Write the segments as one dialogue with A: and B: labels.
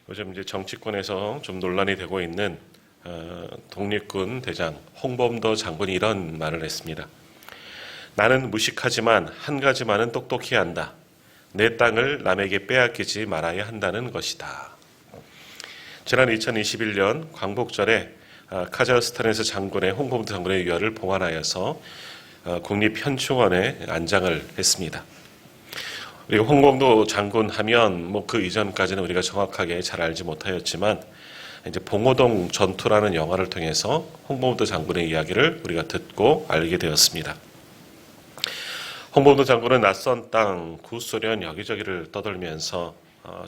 A: 요즘 이제 정치권에서 좀 논란이 되고 있는 독립군 대장 홍범도 장군이 이런 말을 했습니다. 나는 무식하지만 한 가지만은 똑똑히 안다. 내 땅을 남에게 빼앗기지 말아야 한다는 것이다. 지난 2021년 광복절에 카자흐스탄에서 홍범도 장군의 유화를 봉안하여서 국립현충원에 안장을 했습니다. 우리가 홍범도 장군 하면 그 이전까지는 우리가 정확하게 잘 알지 못하였지만 이제 봉오동 전투라는 영화를 통해서 홍범도 장군의 이야기를 우리가 듣고 알게 되었습니다. 홍범도 장군은 낯선 땅 구소련 여기저기를 떠돌면서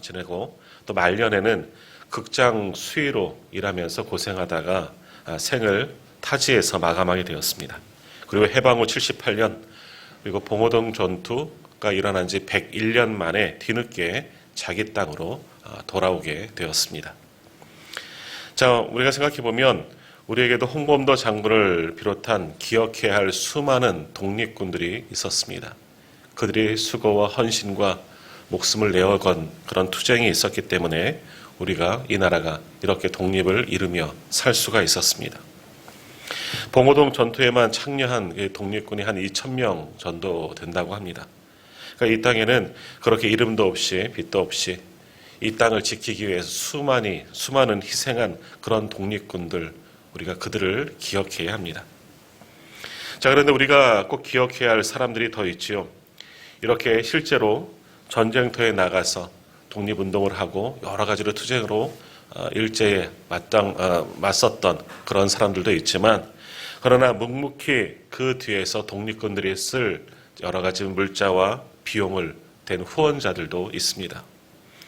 A: 지내고 또 말년에는 극장 수위로 일하면서 고생하다가 생을 타지에서 마감하게 되었습니다. 그리고 해방 후 78년 그리고 봉오동 전투가 일어난 지 101년 만에 뒤늦게 자기 땅으로 돌아오게 되었습니다. 자, 우리가 생각해 보면 우리에게도 홍범도 장군을 비롯한 기억해야 할 수많은 독립군들이 있었습니다. 그들이 수고와 헌신과 목숨을 내어건 그런 투쟁이 있었기 때문에 우리가 이 나라가 이렇게 독립을 이루며 살 수가 있었습니다. 봉오동 전투에만 참여한 독립군이 한 2,000명 정도 된다고 합니다. 그러니까 이 땅에는 그렇게 이름도 없이 빛도 없이 이 땅을 지키기 위해서 수많은 희생한 그런 독립군들, 우리가 그들을 기억해야 합니다. 자, 그런데 우리가 꼭 기억해야 할 사람들이 더 있지요. 이렇게 실제로 전쟁터에 나가서 독립운동을 하고 여러 가지로 투쟁으로 일제에 맞섰던 그런 사람들도 있지만, 그러나 묵묵히 그 뒤에서 독립군들이 쓸 여러 가지 물자와 비용을 댄 후원자들도 있습니다.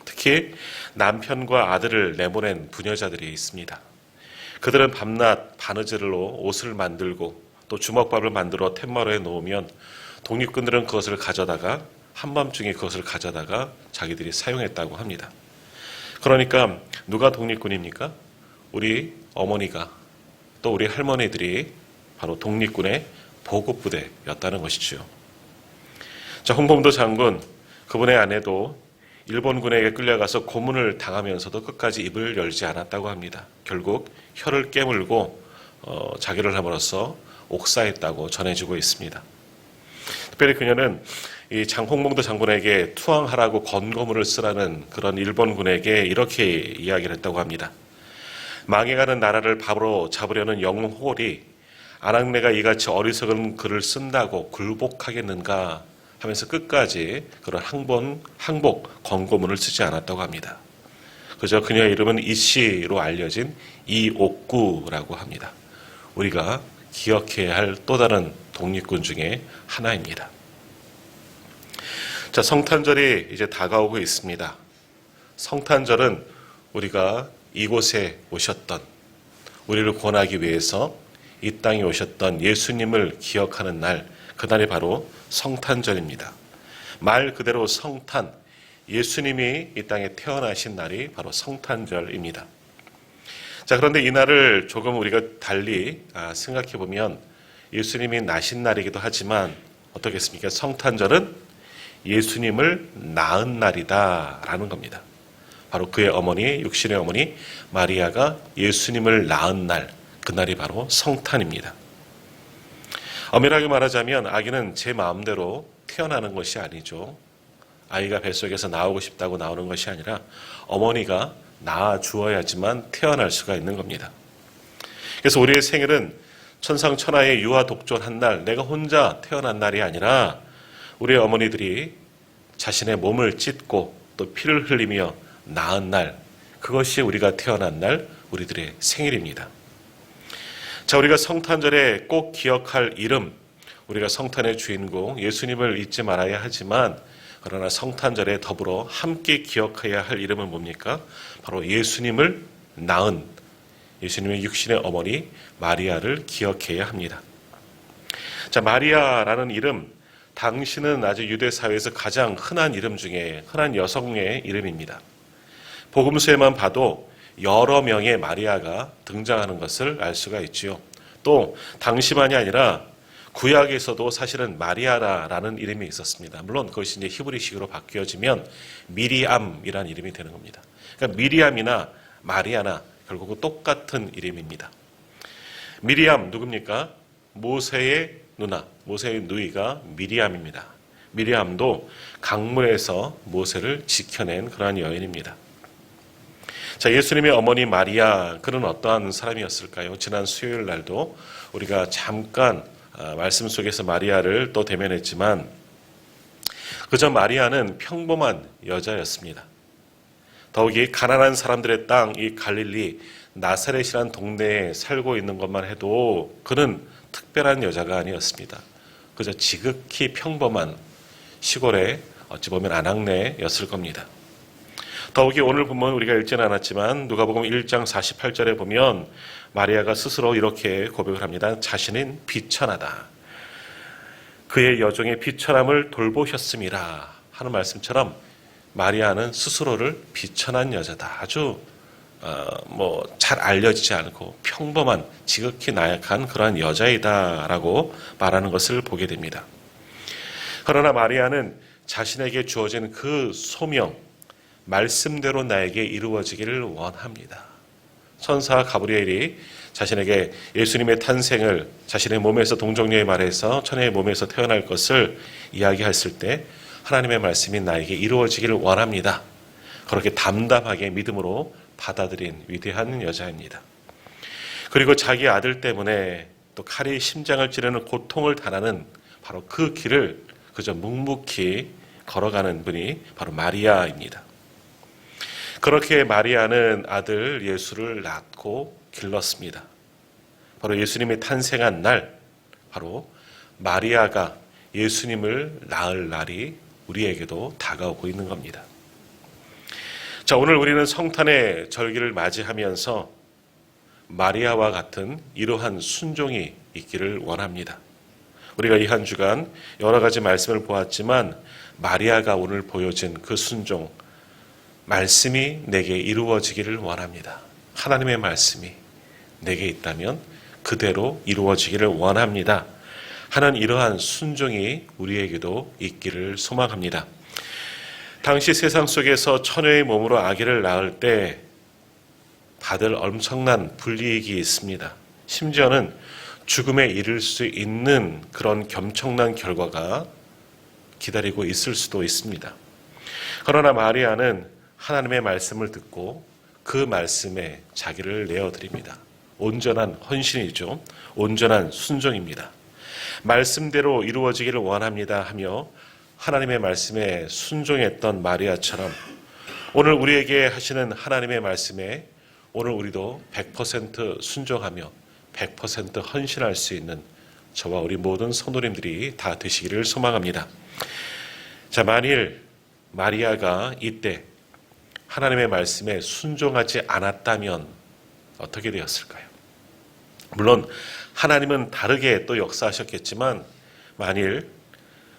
A: 특히 남편과 아들을 내보낸 부녀자들이 있습니다. 그들은 밤낮 바느질로 옷을 만들고 또 주먹밥을 만들어 툇마루에 놓으면 독립군들은 그것을 가져다가 한밤중에 그것을 가져다가 자기들이 사용했다고 합니다. 그러니까 누가 독립군입니까? 우리 어머니가 또 우리 할머니들이 바로 독립군의 보급부대였다는 것이죠. 자, 홍범도 장군, 그분의 아내도 일본군에게 끌려가서 고문을 당하면서도 끝까지 입을 열지 않았다고 합니다. 결국 혀를 깨물고 자기를 함으로써 옥사했다고 전해지고 있습니다. 특별히 그녀는 이 홍범도 장군에게 투항하라고 건고물을 쓰라는 그런 일본군에게 이렇게 이야기를 했다고 합니다. 망해가는 나라를 밥으로 잡으려는 영홀이 아낙네가 이같이 어리석은 글을 쓴다고 굴복하겠는가 하면서 끝까지 그런 항복 권고문을 쓰지 않았다고 합니다. 그저 그녀의 이름은 이씨로 알려진 이옥구라고 합니다. 우리가 기억해야 할 또 다른 독립군 중에 하나입니다. 자, 성탄절이 이제 다가오고 있습니다. 성탄절은 우리가 이곳에 오셨던, 우리를 구원하기 위해서 이 땅에 오셨던 예수님을 기억하는 날, 그날이 바로 성탄절입니다. 말 그대로 성탄, 예수님이 이 땅에 태어나신 날이 바로 성탄절입니다. 자, 그런데 이 날을 조금 우리가 달리 생각해 보면 예수님이 나신 날이기도 하지만 어떻겠습니까? 성탄절은 예수님을 낳은 날이다라는 겁니다. 바로 그의 어머니, 육신의 어머니 마리아가 예수님을 낳은 날, 그날이 바로 성탄입니다. 엄밀하게 말하자면 아기는 제 마음대로 태어나는 것이 아니죠. 아이가 뱃속에서 나오고 싶다고 나오는 것이 아니라 어머니가 낳아 주어야지만 태어날 수가 있는 겁니다. 그래서 우리의 생일은 천상천하의 유아 독존한 날, 내가 혼자 태어난 날이 아니라 우리 어머니들이 자신의 몸을 찢고 또 피를 흘리며 낳은 날, 그것이 우리가 태어난 날, 우리들의 생일입니다. 자, 우리가 성탄절에 꼭 기억할 이름, 우리가 성탄의 주인공 예수님을 잊지 말아야 하지만, 그러나 성탄절에 더불어 함께 기억해야 할 이름은 뭡니까? 바로 예수님을 낳은 예수님의 육신의 어머니 마리아를 기억해야 합니다. 자, 마리아라는 이름, 당시는 아주 유대 사회에서 가장 흔한 이름 중에 흔한 여성의 이름입니다. 복음서에만 봐도 여러 명의 마리아가 등장하는 것을 알 수가 있지요. 또 당시만이 아니라 구약에서도 사실은 마리아라는 이름이 있었습니다. 물론 그것이 이제 히브리식으로 바뀌어지면 미리암이라는 이름이 되는 겁니다. 그러니까 미리암이나 마리아나 결국은 똑같은 이름입니다. 미리암 누굽니까? 모세의 누나, 모세의 누이가 미리암입니다. 미리암도 강물에서 모세를 지켜낸 그러한 여인입니다. 자, 예수님의 어머니 마리아, 그는 어떠한 사람이었을까요? 지난 수요일 날도 우리가 잠깐 말씀 속에서 마리아를 또 대면했지만 그저 마리아는 평범한 여자였습니다. 더욱이 가난한 사람들의 땅, 이 갈릴리 나사렛이라는 동네에 살고 있는 것만 해도 그는 특별한 여자가 아니었습니다. 그저 지극히 평범한 시골의 어찌 보면 아낙네였을 겁니다. 더욱이 오늘 본문 우리가 읽지는 않았지만 누가복음 1장 48절에 보면 마리아가 스스로 이렇게 고백을 합니다. 자신은 비천하다. 그의 여종의 비천함을 돌보셨음이라 하는 말씀처럼 마리아는 스스로를 비천한 여자다. 아주 잘 알려지지 않고 평범한 지극히 나약한 그러한 여자이다라고 말하는 것을 보게 됩니다. 그러나 마리아는 자신에게 주어진 그 소명, 말씀대로 나에게 이루어지기를 원합니다. 천사 가브리엘이 자신에게 예수님의 탄생을 자신의 몸에서 동정녀의 말에서 처녀의 몸에서 태어날 것을 이야기했을 때 하나님의 말씀이 나에게 이루어지기를 원합니다. 그렇게 담담하게 믿음으로 받아들인 위대한 여자입니다. 그리고 자기 아들 때문에 또 칼이 심장을 찌르는 고통을 당하는 바로 그 길을 그저 묵묵히 걸어가는 분이 바로 마리아입니다. 그렇게 마리아는 아들 예수를 낳고 길렀습니다. 바로 예수님이 탄생한 날, 바로 마리아가 예수님을 낳을 날이 우리에게도 다가오고 있는 겁니다. 자, 오늘 우리는 성탄의 절기를 맞이하면서 마리아와 같은 이러한 순종이 있기를 원합니다. 우리가 이 한 주간 여러 가지 말씀을 보았지만 마리아가 오늘 보여진 그 순종, 말씀이 내게 이루어지기를 원합니다. 하나님의 말씀이 내게 있다면 그대로 이루어지기를 원합니다. 하는 이러한 순종이 우리에게도 있기를 소망합니다. 당시 세상 속에서 처녀의 몸으로 아기를 낳을 때 다들 엄청난 불이익이 있습니다. 심지어는 죽음에 이를 수 있는 그런 겸청난 결과가 기다리고 있을 수도 있습니다. 그러나 마리아는 하나님의 말씀을 듣고 그 말씀에 자기를 내어드립니다. 온전한 헌신이죠. 온전한 순종입니다. 말씀대로 이루어지기를 원합니다 하며 하나님의 말씀에 순종했던 마리아처럼 오늘 우리에게 하시는 하나님의 말씀에 오늘 우리도 100% 순종하며 100% 헌신할 수 있는 저와 우리 모든 성도님들이 다 되시기를 소망합니다. 자, 만일 마리아가 이때 하나님의 말씀에 순종하지 않았다면 어떻게 되었을까요? 물론 하나님은 다르게 또 역사하셨겠지만 만일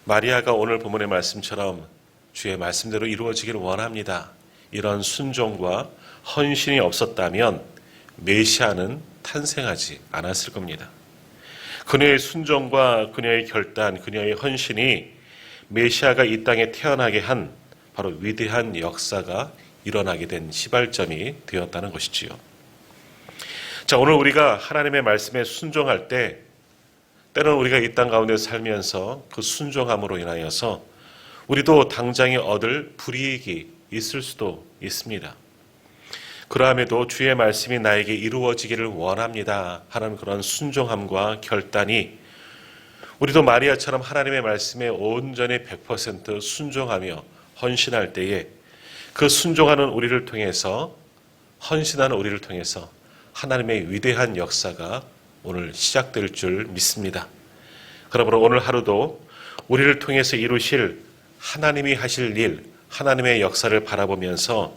A: 마리아가 오늘 본문의 말씀처럼 주의 말씀대로 이루어지기를 원합니다. 이런 순종과 헌신이 없었다면 메시아는 탄생하지 않았을 겁니다. 그녀의 순종과 그녀의 결단, 그녀의 헌신이 메시아가 이 땅에 태어나게 한 바로 위대한 역사가 일어나게 된 시발점이 되었다는 것이지요. 자, 오늘 우리가 하나님의 말씀에 순종할 때 때로는 우리가 이 땅 가운데 살면서 그 순종함으로 인하여서 우리도 당장에 얻을 불이익이 있을 수도 있습니다. 그러함에도 주의 말씀이 나에게 이루어지기를 원합니다 하는 그런 순종함과 결단이 우리도 마리아처럼 하나님의 말씀에 온전히 100% 순종하며 헌신할 때에 그 순종하는 우리를 통해서 헌신하는 우리를 통해서 하나님의 위대한 역사가 오늘 시작될 줄 믿습니다. 그러므로 오늘 하루도 우리를 통해서 이루실 하나님이 하실 일, 하나님의 역사를 바라보면서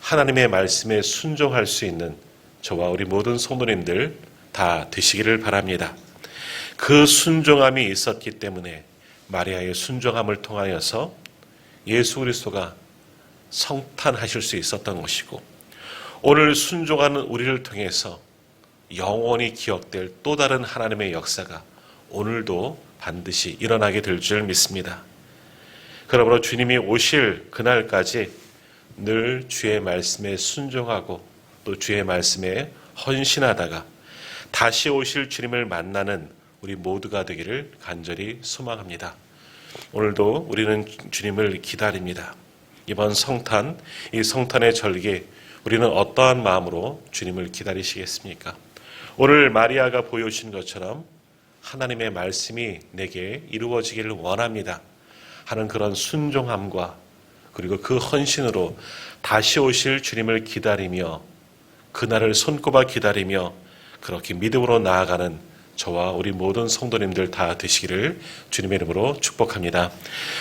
A: 하나님의 말씀에 순종할 수 있는 저와 우리 모든 성도님들 다 되시기를 바랍니다. 그 순종함이 있었기 때문에 마리아의 순종함을 통하여서 예수 그리스도가 성탄하실 수 있었던 것이고 오늘 순종하는 우리를 통해서 영원히 기억될 또 다른 하나님의 역사가 오늘도 반드시 일어나게 될 줄 믿습니다. 그러므로 주님이 오실 그날까지 늘 주의 말씀에 순종하고 또 주의 말씀에 헌신하다가 다시 오실 주님을 만나는 우리 모두가 되기를 간절히 소망합니다. 오늘도 우리는 주님을 기다립니다. 이번 성탄, 이 성탄의 절기, 우리는 어떠한 마음으로 주님을 기다리시겠습니까? 오늘 마리아가 보여주신 것처럼 하나님의 말씀이 내게 이루어지기를 원합니다 하는 그런 순종함과 그리고 그 헌신으로 다시 오실 주님을 기다리며 그날을 손꼽아 기다리며 그렇게 믿음으로 나아가는 저와 우리 모든 성도님들 다 되시기를 주님의 이름으로 축복합니다.